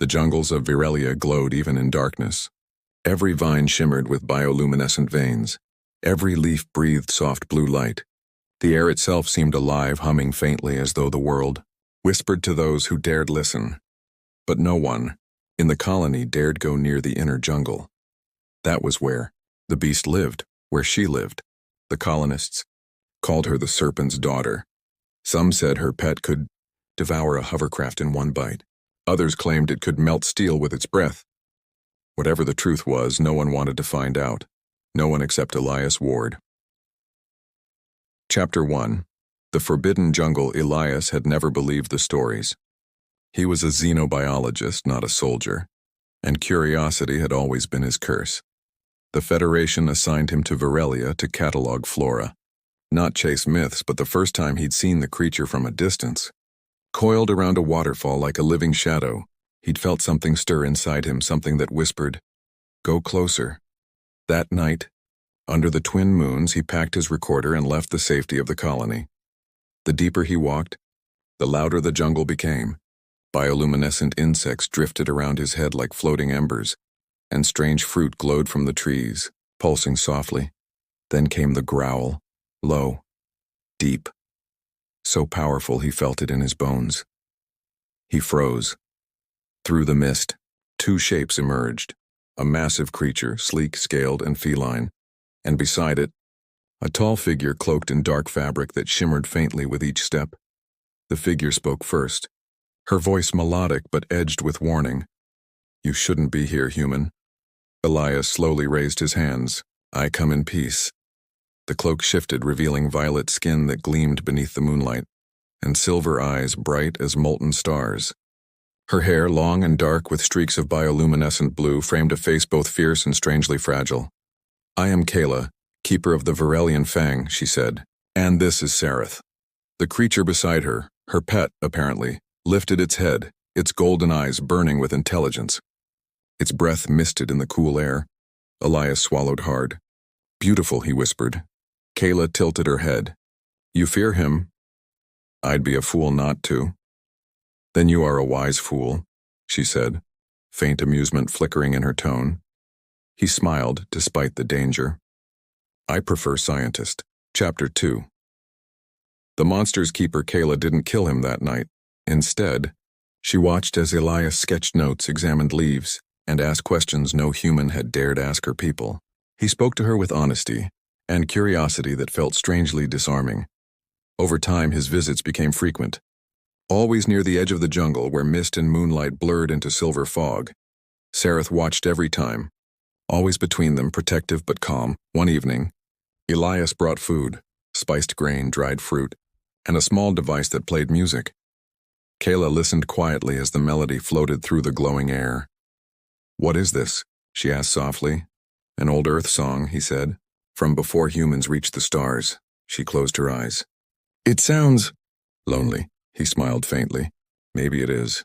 The jungles of Virelia glowed even in darkness. Every vine shimmered with bioluminescent veins. Every leaf breathed soft blue light. The air itself seemed alive, humming faintly as though the world whispered to those who dared listen. But no one in the colony dared go near the inner jungle. That was where the beast lived, where she lived. The colonists called her the serpent's daughter. Some said her pet could devour a hovercraft in one bite. Others claimed it could melt steel with its breath. Whatever the truth was, no one wanted to find out. No one except Elias Ward. Chapter 1. The Forbidden Jungle. Elias had never believed the stories. He was a xenobiologist, not a soldier, and curiosity had always been his curse. The Federation assigned him to Virelia to catalog flora, not chase myths, but the first time he'd seen the creature from a distance. Coiled around a waterfall like a living shadow, he'd felt something stir inside him, something that whispered, "Go closer." That night, under the twin moons, he packed his recorder and left the safety of the colony. The deeper he walked, the louder the jungle became. Bioluminescent insects drifted around his head like floating embers, and strange fruit glowed from the trees, pulsing softly. Then came the growl, low, deep, so powerful he felt it in his bones. He froze. Through the mist, two shapes emerged, a massive creature, sleek, scaled, and feline, and beside it, a tall figure cloaked in dark fabric that shimmered faintly with each step. The figure spoke first, her voice melodic but edged with warning. "You shouldn't be here, human." Elias slowly raised his hands. "I come in peace." The cloak shifted, revealing violet skin that gleamed beneath the moonlight, and silver eyes bright as molten stars. Her hair, long and dark with streaks of bioluminescent blue, framed a face both fierce and strangely fragile. "I am Kayla, keeper of the Virelian Fang," she said, "and this is Sareth." The creature beside her, her pet apparently, lifted its head, its golden eyes burning with intelligence. Its breath misted in the cool air. Elias swallowed hard. "Beautiful," he whispered. Kayla tilted her head. "You fear him?" "I'd be a fool not to." "Then you are a wise fool," she said, faint amusement flickering in her tone. He smiled, despite the danger. "I prefer scientist." Chapter 2. The monster's keeper Kayla didn't kill him that night. Instead, she watched as Elias sketched notes, examined leaves, and asked questions no human had dared ask her people. He spoke to her with honesty and curiosity that felt strangely disarming. Over time, his visits became frequent. Always near the edge of the jungle, where mist and moonlight blurred into silver fog, Sareth watched every time, always between them, protective but calm. One evening, Elias brought food, spiced grain, dried fruit, and a small device that played music. Kayla listened quietly as the melody floated through the glowing air. "What is this?" she asked softly. "An old earth song," he said. "From before humans reached the stars." She closed her eyes. "It sounds lonely," he smiled faintly. "Maybe it is."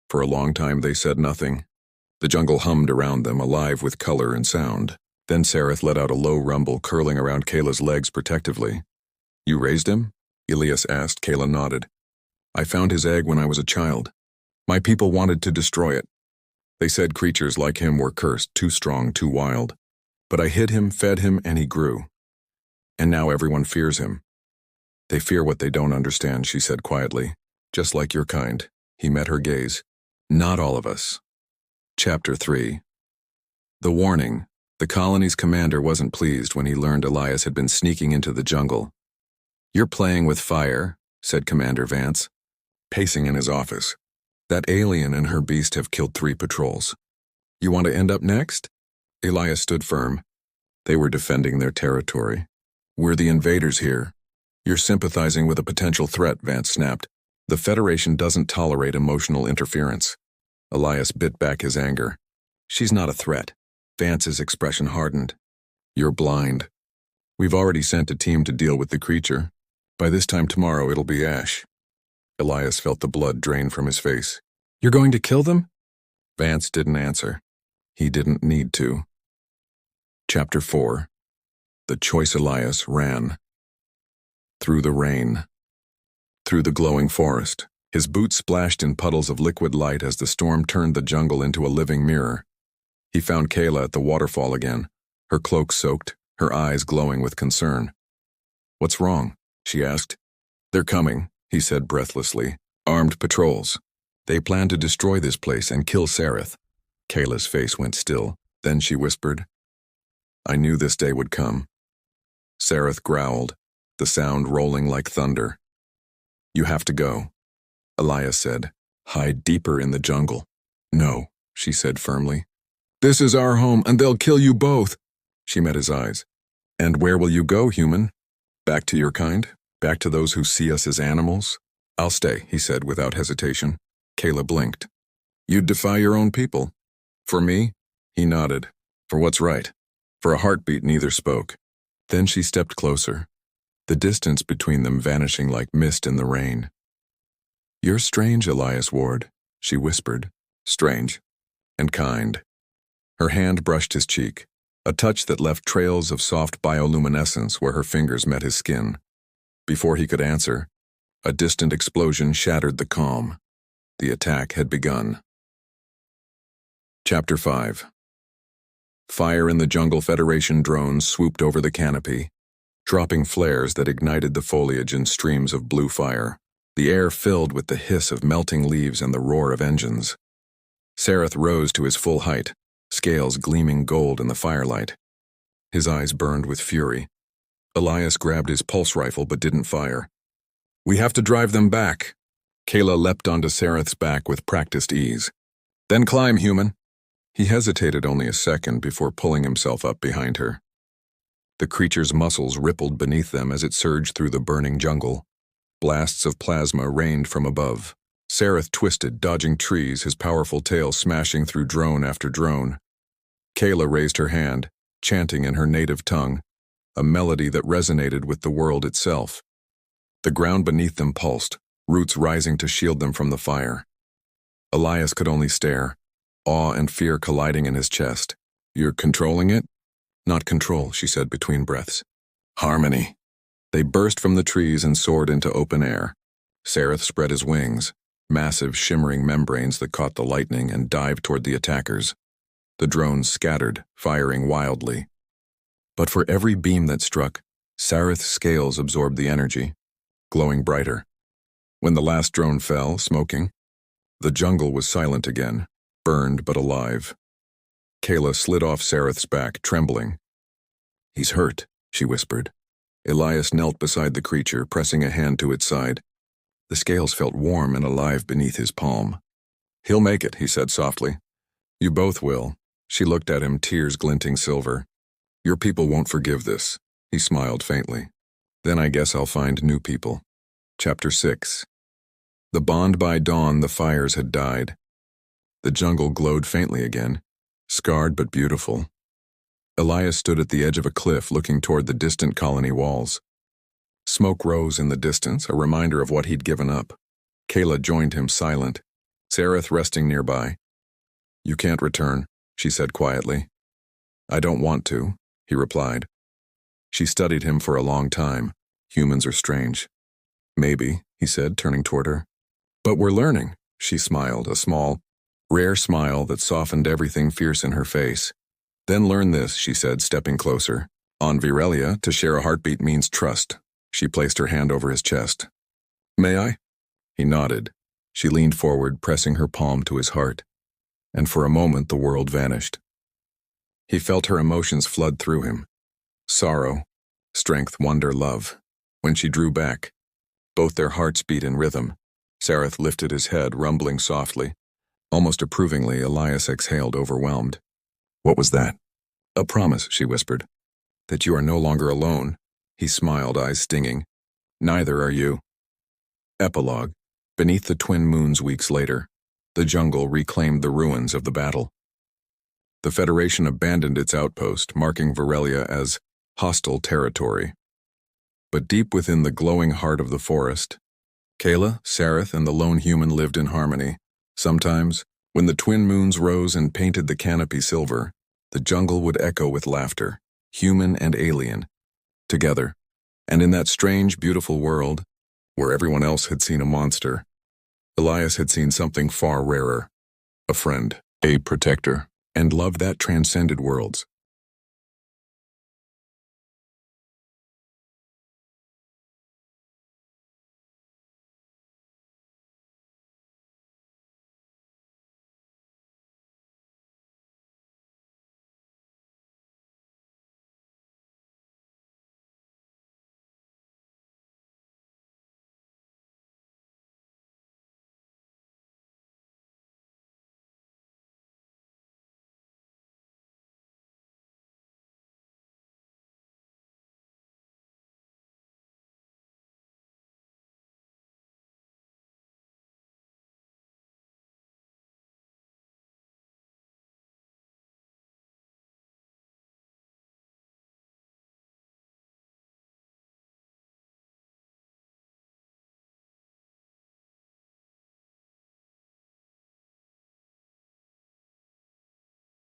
For a long time they said nothing. The jungle hummed around them, alive with color and sound. Then Sareth let out a low rumble, curling around Kayla's legs protectively. "You raised him?" Elias asked. Kayla nodded. "I found his egg when I was a child. My people wanted to destroy it. They said creatures like him were cursed, too strong, too wild. But I hid him, fed him, and he grew. And now everyone fears him." "They fear what they don't understand," she said quietly. "Just like your kind." He met her gaze. "Not all of us." Chapter 3. The warning. The colony's commander wasn't pleased when he learned Elias had been sneaking into the jungle. "You're playing with fire," said Commander Vance, pacing in his office. "That alien and her beast have killed 3 patrols. You want to end up next?" Elias stood firm. They were defending their territory. "We're the invaders here." "You're sympathizing with a potential threat," Vance snapped. "The Federation doesn't tolerate emotional interference." Elias bit back his anger. "She's not a threat." Vance's expression hardened. "You're blind. We've already sent a team to deal with the creature. By this time tomorrow, it'll be ash." Elias felt the blood drain from his face. "You're going to kill them?" Vance didn't answer. He didn't need to. Chapter 4. The choice. Elias ran. Through the rain. Through the glowing forest. His boots splashed in puddles of liquid light as the storm turned the jungle into a living mirror. He found Kayla at the waterfall again, her cloak soaked, her eyes glowing with concern. "What's wrong?" she asked. "They're coming," he said breathlessly. "Armed patrols. They plan to destroy this place and kill Sareth." Kayla's face went still. Then she whispered, "I knew this day would come." Sareth growled, the sound rolling like thunder. "You have to go," Elias said. "Hide deeper in the jungle." "No," she said firmly. "This is our home, and they'll kill you both." She met his eyes. "And where will you go, human? Back to your kind? Back to those who see us as animals?" "I'll stay," he said without hesitation. Kayla blinked. "You'd defy your own people." "For me?" He nodded. "For what's right." For a heartbeat, neither spoke. Then she stepped closer, the distance between them vanishing like mist in the rain. "You're strange, Elias Ward," she whispered. "Strange. And kind." Her hand brushed his cheek, a touch that left trails of soft bioluminescence where her fingers met his skin. Before he could answer, a distant explosion shattered the calm. The attack had begun. Chapter 5. Fire in the Jungle Federation drones swooped over the canopy, dropping flares that ignited the foliage in streams of blue fire, the air filled with the hiss of melting leaves and the roar of engines. Sareth rose to his full height, scales gleaming gold in the firelight. His eyes burned with fury. Elias grabbed his pulse rifle but didn't fire. "We have to drive them back." Kayla leapt onto Sareth's back with practiced ease. "Then climb, human." He hesitated only a second before pulling himself up behind her. The creature's muscles rippled beneath them as it surged through the burning jungle. Blasts of plasma rained from above. Sareth twisted, dodging trees, his powerful tail smashing through drone after drone. Kayla raised her hand, chanting in her native tongue, a melody that resonated with the world itself. The ground beneath them pulsed, roots rising to shield them from the fire. Elias could only stare, awe and fear colliding in his chest. "You're controlling it?" "Not control," she said between breaths. "Harmony." They burst from the trees and soared into open air. Sareth spread his wings, massive shimmering membranes that caught the lightning and dived toward the attackers. The drones scattered, firing wildly. But for every beam that struck, Sareth's scales absorbed the energy, glowing brighter. When the last drone fell, smoking, the jungle was silent again, burned but alive. Kayla slid off Sareth's back, trembling. "He's hurt," she whispered. Elias knelt beside the creature, pressing a hand to its side. The scales felt warm and alive beneath his palm. "He'll make it," he said softly. "You both will." She looked at him, tears glinting silver. "Your people won't forgive this." He smiled faintly. "Then I guess I'll find new people." Chapter 6. The bond by dawn, the fires had died. The jungle glowed faintly again, scarred but beautiful. Elias stood at the edge of a cliff looking toward the distant colony walls. Smoke rose in the distance, a reminder of what he'd given up. Kayla joined him, silent, Sareth resting nearby. "You can't return," she said quietly. "I don't want to," he replied. She studied him for a long time. Humans are strange. "Maybe," he said, turning toward her. "But we're learning," she smiled, a small, rare smile that softened everything fierce in her face. "Then learn this," she said, stepping closer. "On Virelia, to share a heartbeat means trust." She placed her hand over his chest. "May I?" He nodded. She leaned forward, pressing her palm to his heart. And for a moment the world vanished. He felt her emotions flood through him. Sorrow, strength, wonder, love. When she drew back, both their hearts beat in rhythm. Sareth lifted his head, rumbling softly. Almost approvingly, Elias exhaled, overwhelmed. "What was that?" "A promise," she whispered. "That you are no longer alone." He smiled, eyes stinging. "Neither are you." Epilogue. Beneath the twin moons weeks later, the jungle reclaimed the ruins of the battle. The Federation abandoned its outpost, marking Virelia as hostile territory. But deep within the glowing heart of the forest, Kayla, Sareth, and the lone human lived in harmony. Sometimes, when the twin moons rose and painted the canopy silver, the jungle would echo with laughter, human and alien, together. And in that strange, beautiful world, where everyone else had seen a monster, Elias had seen something far rarer. A friend, a protector, and love that transcended worlds.